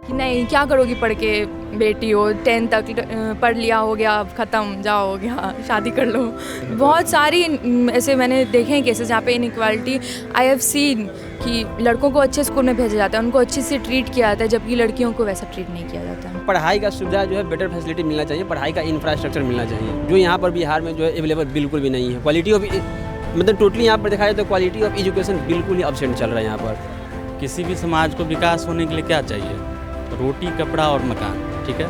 कि नहीं क्या करोगी पढ़ के, बेटी हो 10 तक पढ़ लिया, हो गया अब ख़त्म, जाओ हो गया शादी कर लो। बहुत सारी ऐसे मैंने देखे हैं केसेस जहाँ पे इनइक्वालिटी आई हैव सीन कि लड़कों को अच्छे स्कूल में भेजा जाता है, उनको अच्छे से ट्रीट किया जाता है, जबकि लड़कियों को वैसा ट्रीट नहीं किया जाता है। पढ़ाई का सुविधा जो है बेटर फैसिलिटी मिलना चाहिए, पढ़ाई का इंफ्रास्ट्रक्चर मिलना चाहिए, जो यहाँ पर बिहार में जो है अवेलेबल बिल्कुल भी नहीं है। क्वालिटी ऑफ मतलब टोटली यहाँ पर देखा जाए तो क्वालिटी ऑफ एजुकेशन बिल्कुल ही अब्सेंट चल रहा है यहाँ पर। किसी भी समाज को विकास होने के लिए क्या चाहिए? रोटी, कपड़ा और मकान, ठीक है।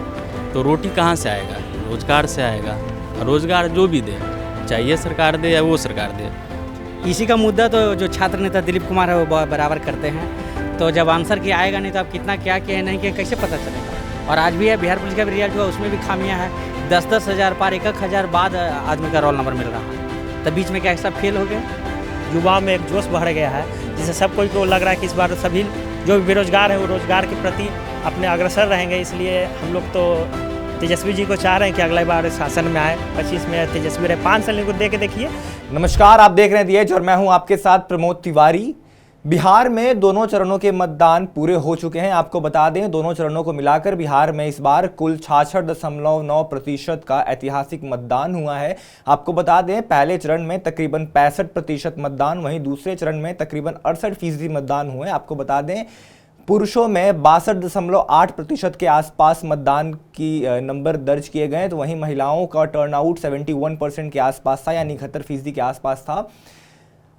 तो रोटी कहाँ से आएगा? रोजगार से आएगा। रोजगार जो भी दे, चाहिए सरकार दे या वो सरकार दे। इसी का मुद्दा तो जो छात्र नेता दिलीप कुमार है वो बराबर करते हैं। तो जब आंसर की आएगा नहीं तो आप कितना क्या किए नहीं किए कैसे पता चलेगा? और आज भी है बिहार पुलिस का भी रिजल्ट हुआ, उसमें भी खामियां हैं। 10-10 हज़ार पार 1-1 हज़ार बाद आदमी का रोल नंबर मिल रहा है, तब बीच में क्या सब फेल हो गए? युवाओं में एक जोश बढ़ गया है, जिससे सब कोई को लग रहा है कि इस बार सभी जो भी बेरोजगार है वो रोजगार के प्रति अपने अग्रसर रहेंगे। इसलिए हम लोग तो तेजस्वी जी को चाह रहे हैं कि अगला बार शासन में आए, 25 में तेजस्वी रहे। 5 साल इनको दे के देखिए। नमस्कार, आप देख रहे हैं दी एज और मैं हूं आपके साथ प्रमोद तिवारी। बिहार में दोनों चरणों के मतदान पूरे हो चुके हैं। आपको बता दें, दोनों चरणों को मिलाकर बिहार में इस बार कुल 66.9% का ऐतिहासिक मतदान हुआ है। आपको बता दें, पहले चरण में तकरीबन 65% मतदान, वहीं दूसरे चरण में तकरीबन 68% मतदान हुए। आपको बता दें, पुरुषों में 62.8% के आसपास मतदान की नंबर दर्ज किए गए, तो वहीं महिलाओं का टर्नआउट 71% के आसपास था, यानी 71% के आसपास था।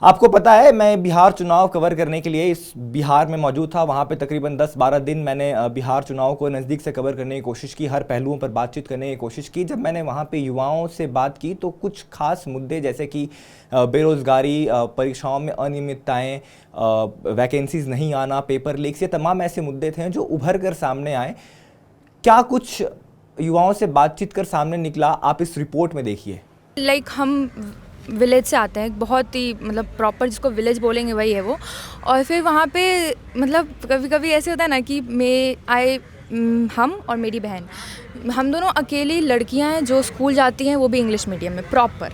आपको पता है, मैं बिहार चुनाव कवर करने के लिए इस बिहार में मौजूद था। वहाँ पे तकरीबन 10-12 दिन मैंने बिहार चुनाव को नज़दीक से कवर करने की कोशिश की, हर पहलुओं पर बातचीत करने की कोशिश की। जब मैंने वहाँ पे युवाओं से बात की तो कुछ खास मुद्दे जैसे कि बेरोज़गारी, परीक्षाओं में अनियमितताएँ, वैकेंसीज नहीं आना, पेपर लीक्स, ये तमाम ऐसे मुद्दे थे जो उभर कर सामने आए। क्या कुछ युवाओं से बातचीत कर सामने निकला, आप इस रिपोर्ट में देखिए। हम विलेज से आते हैं, बहुत ही मतलब प्रॉपर जिसको विलेज बोलेंगे वही है वो। और फिर वहाँ पे मतलब कभी कभी ऐसे होता है ना कि हम और मेरी बहन, हम दोनों अकेली लड़कियां हैं जो स्कूल जाती हैं, वो भी इंग्लिश मीडियम में प्रॉपर।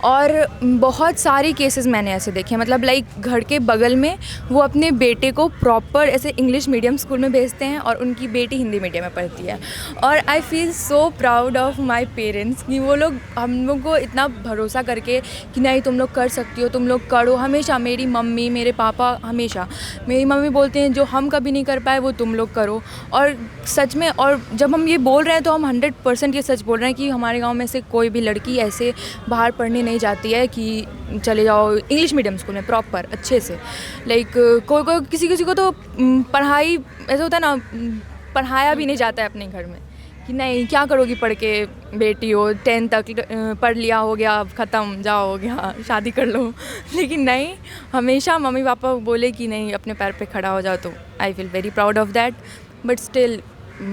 और बहुत सारी केसेस मैंने ऐसे देखे हैं, मतलब घर के बगल में वो अपने बेटे को प्रॉपर ऐसे इंग्लिश मीडियम स्कूल में भेजते हैं और उनकी बेटी हिंदी मीडियम में पढ़ती है। और I feel so proud of my parents कि वो लोग हम लोग को इतना भरोसा करके कि नहीं तुम लोग कर सकती हो, तुम लोग करो। हमेशा मेरी मम्मी, मेरे पापा, हमेशा मेरी मम्मी बोलते हैं जो हम कभी नहीं कर पाए वो तुम लोग करो। और सच में, और जब हम ये बोल रहे हैं तो हम 100% ये सच बोल रहे हैं कि हमारे गांव में से कोई भी लड़की ऐसे बाहर पढ़ने नहीं जाती है कि चले जाओ इंग्लिश मीडियम स्कूल में प्रॉपर अच्छे से। कोई किसी को तो पढ़ाई ऐसा होता है ना, पढ़ाया भी नहीं जाता है अपने घर में कि नहीं क्या करोगी पढ़ के, बेटी हो 10 तक पढ़ लिया, हो गया अब ख़त्म, जाओ हो गया शादी कर लो। लेकिन नहीं, हमेशा मम्मी पापा बोले कि नहीं अपने पैर पे खड़ा हो जाओ, तो I feel very proud of that. But still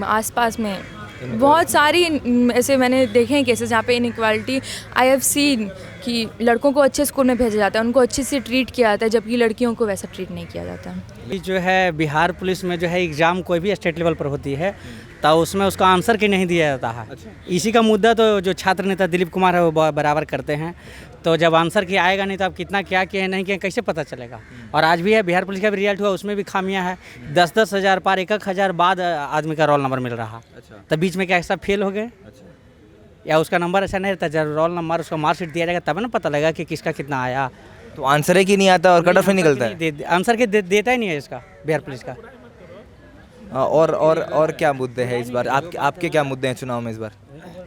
आसपास में बहुत सारी ऐसे मैंने देखे हैं केसेस जहाँ पे इनइक्वालिटी आई हैव सीन कि लड़कों को अच्छे स्कूल में भेजा जाता है, उनको अच्छे से ट्रीट किया जाता है, जबकि लड़कियों को वैसा ट्रीट नहीं किया जाता है। जो है बिहार पुलिस में जो है एग्ज़ाम कोई भी स्टेट लेवल पर होती है तो उसमें उसका आंसर की नहीं दिया जाता है। इसी का मुद्दा तो जो छात्र नेता दिलीप कुमार है वो बराबर करते हैं। तो जब आंसर की आएगा नहीं तो आप कितना क्या किए नहीं किए कैसे पता चलेगा? और आज भी है बिहार पुलिस का भी रिजल्ट हुआ, उसमें भी खामियां हैं। 10-10 हज़ार पार 1-1 हज़ार बाद आदमी का रोल नंबर मिल रहा है, तब बीच में क्या सब फेल हो गए? या उसका नंबर अच्छा नहीं रहता? जब रोल नंबर उसका मार्कशीट दिया जाएगा तब ना पता लगेगा कि किसका कितना आया। तो आंसर है कि नहीं आता और कट ऑफ निकलता है, आंसर के देता ही नहीं है इसका बिहार पुलिस का। और क्या मुद्दे हैं इस बार? आपके क्या मुद्दे हैं चुनाव में इस बार?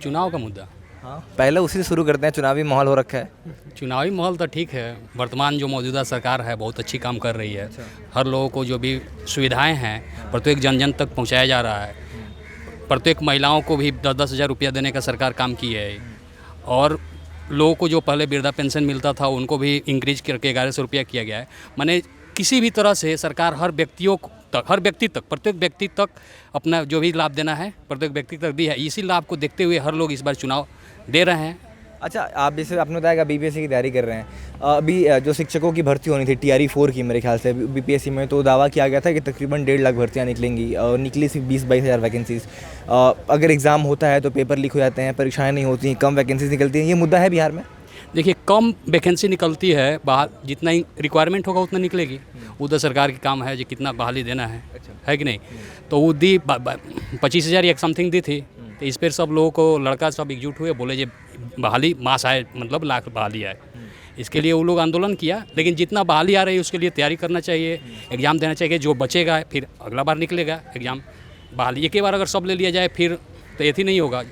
चुनाव का मुद्दा, हाँ, पहले उसी से शुरू करते हैं। चुनावी माहौल हो रखा है। चुनावी माहौल तो ठीक है। वर्तमान जो मौजूदा सरकार है बहुत अच्छी काम कर रही है। हर लोगों को जो भी सुविधाएं हैं प्रत्येक जन तक पहुंचाया जा रहा है। प्रत्येक महिलाओं को भी 10-10 हज़ार रुपया देने का सरकार काम की है। और लोगों को जो पहले वृद्धा पेंशन मिलता था उनको भी इंक्रीज करके 1100 रुपया किया गया है। माने किसी भी तरह से सरकार हर व्यक्ति तक प्रत्येक व्यक्ति तक अपना जो भी लाभ देना है प्रत्येक व्यक्ति तक दी है। इसी लाभ को देखते हुए हर लोग इस बार चुनाव दे रहे हैं। अच्छा, आप जैसे आपने बताया कि बीपीएससी की तैयारी कर रहे हैं, अभी जो शिक्षकों की भर्ती होनी थी TRE 4 की, मेरे ख्याल से बीपीएससी में तो दावा किया गया था कि तकरीबन 1.5 लाख भर्तियाँ निकलेंगी, और निकली सिर्फ 20-22 हज़ार वैकेंसीज़। अगर एग्ज़ाम होता है तो पेपर लीक हो जाते हैं, परीक्षाएं नहीं होती, कम वैकेंसीज निकलती हैं। ये मुद्दा है बिहार में? देखिए कम वैकेंसी निकलती है बाहर, जितना ही रिक्वायरमेंट होगा उतना निकलेगी। उधर सरकार की काम है जो कितना बहाली देना है कि नहीं। तो वो दी 25,000 या समथिंग दी थी। तो इस पर सब लोगों को लड़का सब एकजुट हुए, बोले जे बहाली मास आए, मतलब लाख बहाली आए। इसके लिए वो लोग आंदोलन किया। लेकिन जितना बहाली आ रही है उसके लिए तैयारी करना चाहिए, एग्ज़ाम देना चाहिए। जो बचेगा फिर अगला बार निकलेगा एग्ज़ाम। बहाली एक ही बार अगर सब ले लिया जाए फिर तो ये नहीं होगा,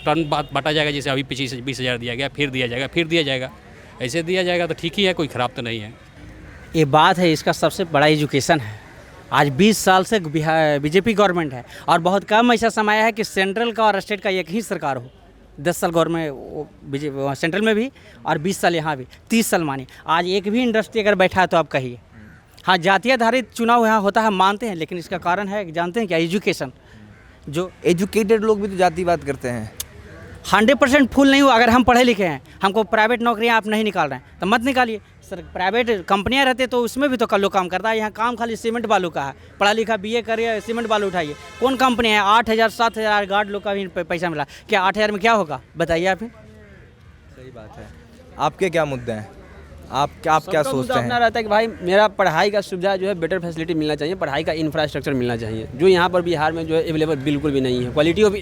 टर्न बांटा जाएगा। जैसे अभी 25,000 दिया गया, फिर दिया जाएगा, फिर दिया जाएगा, ऐसे दिया जाएगा तो ठीक ही है, कोई ख़राब तो नहीं है। ये बात है, इसका सबसे बड़ा एजुकेशन है। आज 20 साल से बीजेपी गवर्नमेंट है और बहुत कम ऐसा समय है कि सेंट्रल का और स्टेट का एक ही सरकार हो। 10 साल गवर्नमेंट सेंट्रल में भी और 20 साल यहाँ भी, 30 साल मानिए। आज एक भी इंडस्ट्री अगर बैठा है तो आप कहिए। हाँ, जातीय आधारित चुनाव यहाँ होता है, मानते हैं, लेकिन इसका कारण है जानते हैं क्या? एजुकेशन। जो एजुकेटेड लोग भी तो जातिवाद करते हैं। 100% फुल नहीं हुआ। अगर हम पढ़े लिखे हैं, हमको प्राइवेट नौकरियां आप नहीं निकाल रहे हैं तो मत निकालिए। सर, प्राइवेट कंपनियां रहते तो उसमें भी तो कल लोग काम करता है। यहाँ काम खाली सीमेंट बालू का है। पढ़ा लिखा BA करिए, सीमेंट बालू उठाइए। कौन कंपनी है? 8,000 7,000 गार्ड लोग का भी पैसा मिला। क्या 8,000 में क्या होगा बताइए आप ही। सही बात है। आपके क्या मुद्दे हैं? आप क्या सोचते हैं? अपना रहता है कि भाई मेरा पढ़ाई का सुविधा जो है, बेटर फैसिलिटी मिलना चाहिए, पढ़ाई का इंफ्रास्ट्रक्चर मिलना चाहिए, जो यहाँ पर बिहार में जो है अवेलेबल बिल्कुल भी नहीं है। क्वालिटी ऑफ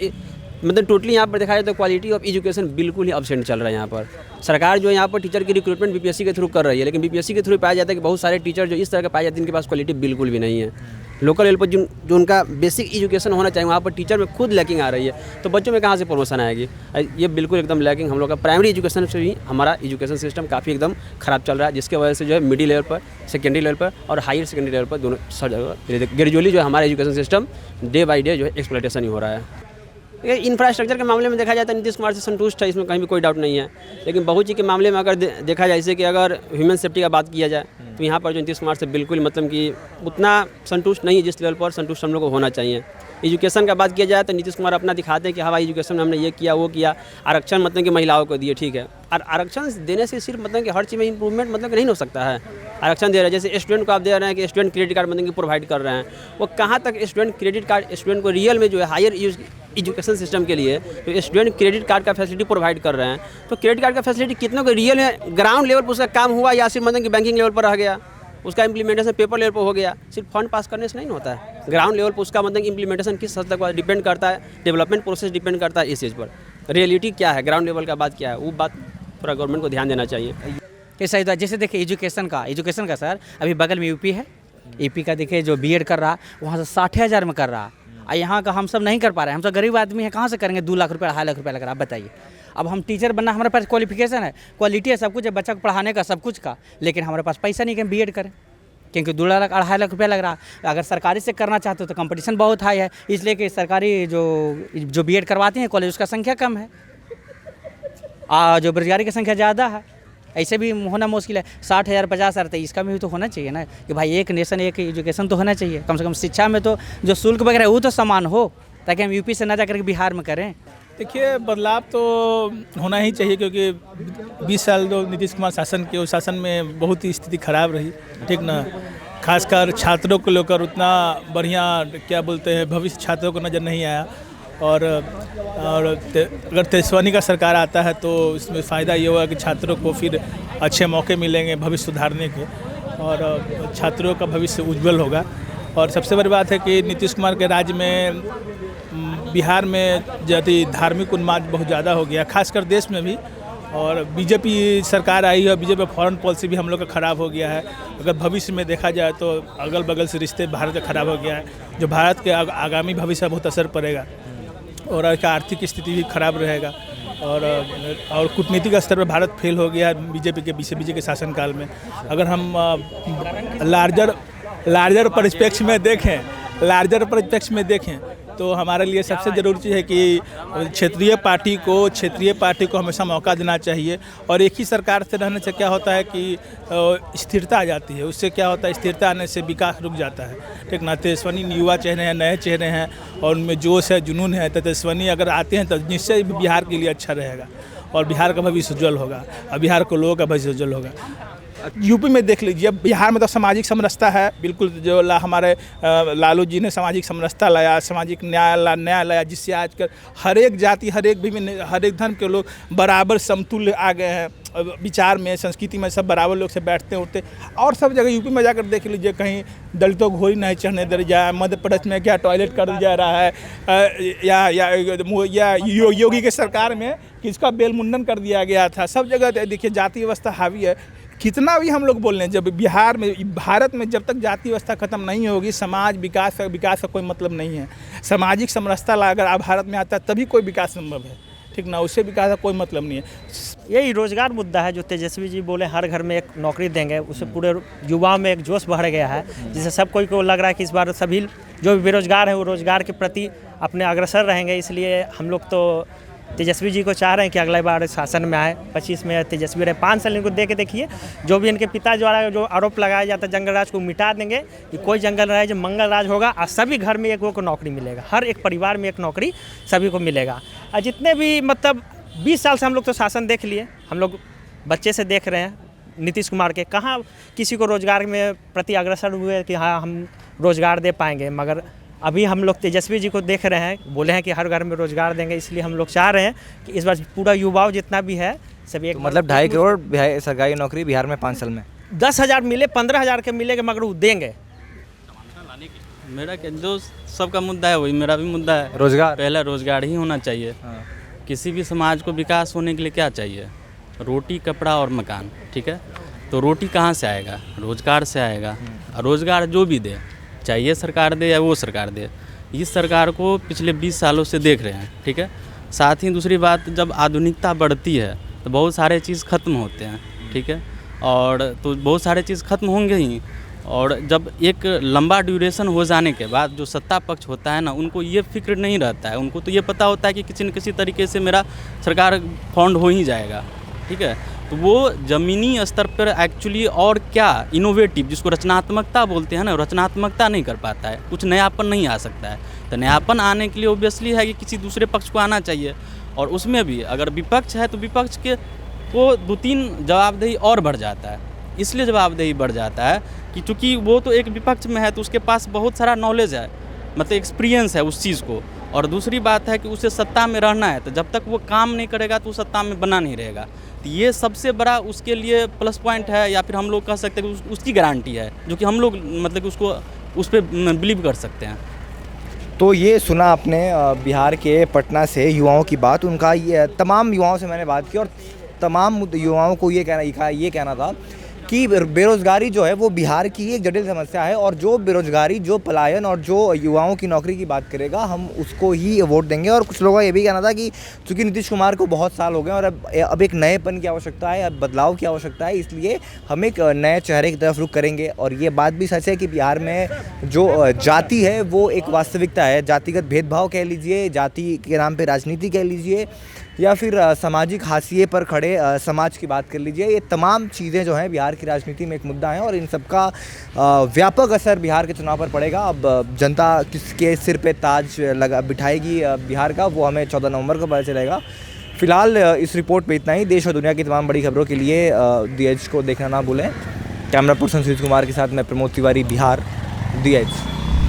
मतलब टोटली यहाँ पर देखा जाए तो क्वालिटी ऑफ एजुकेशन बिल्कुल ही अब्सेंट चल रहा है यहाँ पर। सरकार जो है यहाँ पर टीचर की रिक्रूटमेंट BPSC के थ्रू कर रही है, लेकिन BPSC के थ्रू पाया जाता है कि बहुत सारे टीचर जो इस तरह के पाए जाते हैं जिनके पास क्वालिटी बिल्कुल भी नहीं है। लोकल लेवल पर जो उनका बेसिक एजुकेशन होना चाहिए, वहाँ पर टीचर में खुद लैकिंग आ रही है। तो बच्चों में कहाँ से प्रमोशन आएगी? ये बिल्कुल एकदम लैकिंग। हम लोग का प्राइमरी एजुकेशन से ही हमारा एजुकेशन सिस्टम काफ़ी एकदम ख़राब चल रहा है, जिसकी वजह से जो है मिडिल लेवल पर, सेकेंडरी लेवल पर और हायर सेकेंडरी लेवल पर दोनों ग्रेजुअली जो है हमारा education system day by day जो है एक्सप्लॉयटेशन ही हो रहा है। ये इंफ्रास्ट्रक्चर के मामले में देखा जाए तो नीतीश कुमार से संतुष्ट है, इसमें कहीं भी कोई डाउट नहीं है। लेकिन बहुची के मामले में अगर देखा जाए, जैसे कि अगर ह्यूमन सेफ्टी का बात किया जाए तो यहाँ पर जो नीतीश कुमार से बिल्कुल मतलब कि उतना संतुष्ट नहीं है जिस लेवल पर संतुष्ट हम लोग को होना चाहिए। एजुकेशन का बात किया जाए तो नीतीश कुमार अपना दिखाते हैं कि हाँ भाई एजुकेशन में हमने ये किया वो किया। आरक्षण मतलब कि महिलाओं को दिए, ठीक है। और आरक्षण देने से सिर्फ मतलब कि हर चीज़ में इंप्रूवमेंट मतलब कि नहीं हो सकता है। आरक्षण दे रहे हैं, जैसे स्टूडेंट को आप दे रहे हैं कि स्टूडेंट क्रेडिट कार्ड मतलब कि प्रोवाइड कर रहे हैं, वो कहाँ तक स्टूडेंट क्रेडिट कार्ड स्टूडेंट को रियल में जो है हायर एजुकेशन सिस्टम के लिए तो स्टूडेंट क्रेडिट कार्ड का फैसिलिटी प्रोवाइड कर रहे हैं। तो क्रेडिट कार्ड का फैसिलिटी कितनों को रियल में ग्राउंड लेवल पर उसका काम हुआ या सिर्फ मतलब कि बैंकिंग लेवल पर रह गया, उसका इम्प्लीमेंटेशन पेपर लेवल पर हो गया। सिर्फ फंड पास करने से नहीं होता है, ग्राउंड लेवल पर उसका मतलब इम्प्लीमेंटेशन किस हद तक डिपेंड करता है, डेवलपमेंट प्रोसेस डिपेंड करता है इस चीज़ पर। रियलिटी क्या है, ग्राउंड लेवल का बात क्या है, वो बात पूरा गवर्नमेंट को ध्यान देना चाहिए। ये सही तो। जैसे देखिए एजुकेशन का सर, अभी बगल में यूपी है, यूपी का देखिए जो BEd कर रहा वहाँ से 60,000 में कर रहा है। यहाँ का हम सब नहीं कर पा रहे हैं। हम सब गरीब आदमी हैं, कहाँ से करेंगे? 2 लाख रुपये 2.5 लाख रुपये लग रहा है, आप बताइए। अब हम टीचर बनना, हमारे पास क्वालिफिकेशन है, क्वालिटी है, सब कुछ है, बच्चा को पढ़ाने का सब कुछ का, लेकिन हमारे पास पैसा नहीं कि हम BEd करें, क्योंकि 2 लाख 2.5 लाख रुपया लग रहा है। अगर सरकारी से करना चाहते हो तो कंपटीशन बहुत हाई है, इसलिए कि सरकारी जो BEd करवाते हैं कॉलेज उसका संख्या कम है, जो बेरोजगारी की संख्या ज़्यादा है। ऐसे भी होना मुश्किल है। 60,000 50,000 तो इसका में भी तो होना चाहिए ना कि भाई एक नेशन एक एजुकेशन तो होना चाहिए। कम से कम शिक्षा में तो जो शुल्क वगैरह वो तो समान हो, ताकि हम यूपी से ना जाकर के बिहार में करें। देखिए, बदलाव तो होना ही चाहिए, क्योंकि 20 साल जो नीतीश कुमार शासन के, उस शासन में बहुत ही स्थिति खराब रही, ठीक ना। खासकर छात्रों को लेकर उतना बढ़िया क्या बोलते हैं भविष्य छात्रों को नज़र नहीं आया। और अगर तेजस्वी का सरकार आता है तो इसमें फ़ायदा ये होगा कि छात्रों को फिर अच्छे मौके मिलेंगे भविष्य सुधारने के, और छात्रों का भविष्य उज्जवल होगा। और सबसे बड़ी बात है कि नीतीश कुमार के राज्य में बिहार में जाति धार्मिक उन्माद बहुत ज़्यादा हो गया, खासकर देश में भी। और बीजेपी सरकार आई है, बीजेपी फॉरेन पॉलिसी भी हम लोग का ख़राब हो गया है। अगर भविष्य में देखा जाए तो अगल बगल से रिश्ते भारत का ख़राब हो गया है, जो भारत के आगामी भविष्य बहुत असर पड़ेगा, और आर्थिक स्थिति भी खराब रहेगा। और कूटनीतिक स्तर पर भारत फेल हो गया बीजेपी के शासनकाल में। अगर हम लार्जर परिप्रेक्ष्य में देखें तो हमारे लिए सबसे ज़रूरी चीज़ है कि क्षेत्रीय पार्टी को हमेशा मौका देना चाहिए। और एक ही सरकार से रहने से क्या होता है कि स्थिरता आ जाती है, उससे क्या होता है स्थिरता आने से विकास रुक जाता है, ठीक ना। तेजस्वी युवा चेहरे हैं, नए चेहरे हैं और उनमें जोश है, जुनून है। तो तेजस्वी अगर आते हैं तो निश्चय बिहार के लिए अच्छा रहेगा और बिहार का भविष्य उज्जवल होगा और बिहार को लोगों का भविष्य उज्जवल होगा। यूपी में देख लीजिए, बिहार में तो सामाजिक समरसता है बिल्कुल, जो हमारे लालू जी ने सामाजिक समरसता लाया, सामाजिक न्याय लाया, जिससे आजकल हर एक जाति, हर एक विभिन्न, हर एक धर्म के लोग बराबर समतुल्य आ गए हैं विचार में, संस्कृति में, सब बराबर लोग से बैठते उठते। और सब जगह यूपी में जाकर देख लीजिए, कहीं दलितों को घोड़ी नहीं चढ़ने दे जाए, मध्य प्रदेश में क्या टॉयलेट कर दिया जा रहा है, या योगी के सरकार में किसका बेल मुंडन कर दिया गया था। सब जगह देखिए जाति व्यवस्था हावी है। कितना भी हम लोग बोल रहे हैं, जब बिहार में, भारत में जब तक जाति व्यवस्था खत्म नहीं होगी, समाज विकास का कोई मतलब नहीं है। सामाजिक समरसता अगर भारत में आता है तभी कोई विकास संभव है, ठीक ना, उससे विकास का कोई मतलब नहीं है। यही रोजगार मुद्दा है जो तेजस्वी जी बोले हर घर में एक नौकरी देंगे, उससे पूरे युवाओं में एक जोश बढ़ गया है, जिससे सब कोई को लग रहा है कि इस बार सभी जो भी बेरोजगार है वो रोजगार के प्रति अपने अग्रसर रहेंगे। इसलिए हम लोग तो तेजस्वी जी को चाह रहे हैं कि अगले बार शासन में आए, 25 में तेजस्वी रहे। 5 साल इनको दे के देखिए, जो भी इनके पिता द्वारा जो आरोप लगाया जाता है जंगल राज को मिटा देंगे, कि कोई जंगल राज मंगल राज होगा और सभी घर में एक को नौकरी मिलेगा, हर एक परिवार में एक नौकरी सभी को मिलेगा। और जितने भी मतलब 20 साल से हम लोग तो शासन देख लिए, हम लोग बच्चे से देख रहे हैं नीतीश कुमार के, कहाँ किसी को रोजगार में प्रति अग्रसर हुए कि हाँ हम रोजगार दे पाएंगे। मगर अभी हम लोग तेजस्वी जी को देख रहे हैं, बोले हैं कि हर घर में रोजगार देंगे, इसलिए हम लोग चाह रहे हैं कि इस बार पूरा युवाओं जितना भी है सभी एक, तो मतलब 2.5 करोड़ सरकारी नौकरी बिहार में 5 साल में 10,000 मिले, 15,000 के मिलेगा, मगर वो देंगे। मेरा क्या, जो सबका मुद्दा है वही मेरा भी मुद्दा है, रोजगार। पहला रोजगार ही होना चाहिए। किसी भी समाज को विकास होने के लिए क्या चाहिए? रोटी, कपड़ा और मकान, ठीक है। तो रोटी कहाँ से आएगा? रोजगार से आएगा। और रोजगार जो भी दे, चाहिए सरकार दे या वो सरकार दे, इस सरकार को पिछले 20 सालों से देख रहे हैं, ठीक है। साथ ही दूसरी बात, जब आधुनिकता बढ़ती है तो बहुत सारे चीज़ ख़त्म होते हैं, ठीक है। और तो बहुत सारे चीज़ ख़त्म होंगे ही, और जब एक लंबा ड्यूरेशन हो जाने के बाद जो सत्ता पक्ष होता है ना, उनको ये फिक्र नहीं रहता है, उनको तो ये पता होता है कि किसी न किसी तरीके से मेरा सरकार फंड हो ही जाएगा, ठीक है। तो वो ज़मीनी स्तर पर एक्चुअली और क्या इनोवेटिव, जिसको रचनात्मकता बोलते हैं ना, रचनात्मकता नहीं कर पाता है, कुछ नयापन नहीं आ सकता है। तो नयापन आने के लिए ओबियसली है कि किसी दूसरे पक्ष को आना चाहिए, और उसमें भी अगर विपक्ष है तो विपक्ष के को 2-3 जवाबदेही और बढ़ जाता है। इसलिए जवाबदेही बढ़ जाता है कि चूँकि वो तो एक विपक्ष में है तो उसके पास बहुत सारा नॉलेज है, मतलब एक्सपीरियंस है उस चीज़ को। और दूसरी बात है कि उसे सत्ता में रहना है, तो जब तक वो काम नहीं करेगा तो सत्ता में बना नहीं रहेगा। तो ये सबसे बड़ा उसके लिए प्लस पॉइंट है, या फिर हम लोग कह सकते हैं कि उसकी गारंटी है, जो कि हम लोग मतलब उसको उस पर बिलीव कर सकते हैं। तो ये सुना आपने बिहार के पटना से युवाओं की बात। उनका ये तमाम युवाओं से मैंने बात की और तमाम युवाओं को ये कहना था कि बेरोज़गारी जो है वो बिहार की एक जटिल समस्या है, और जो बेरोज़गारी, जो पलायन और जो युवाओं की नौकरी की बात करेगा, हम उसको ही वोट देंगे। और कुछ लोगों का ये भी कहना था कि चूँकि नीतीश कुमार को बहुत साल हो गए और अब एक नएपन की आवश्यकता है, अब बदलाव की आवश्यकता है, इसलिए हम एक नए चेहरे की तरफ रुख करेंगे। और ये बात भी सच है कि बिहार में जो जाति है वो एक वास्तविकता है। जातिगत भेदभाव कह लीजिए, जाति के नाम पर राजनीति कह लीजिए, या फिर सामाजिक हाशिए पर खड़े समाज की बात कर लीजिए, ये तमाम चीज़ें जो हैं बिहार की राजनीति में एक मुद्दा है, और इन सब का व्यापक असर बिहार के चुनाव पर पड़ेगा। अब जनता किसके सिर पे ताज बिठाएगी बिहार का, वो हमें 14 नवंबर को पता चलेगा। फिलहाल इस रिपोर्ट पे इतना ही। देश और दुनिया की तमाम बड़ी खबरों के लिए दी एज को देखना ना भूलें। कैमरा पर्सन सुजीत कुमार के साथ मैं प्रमोद तिवारी, बिहार, दी एज।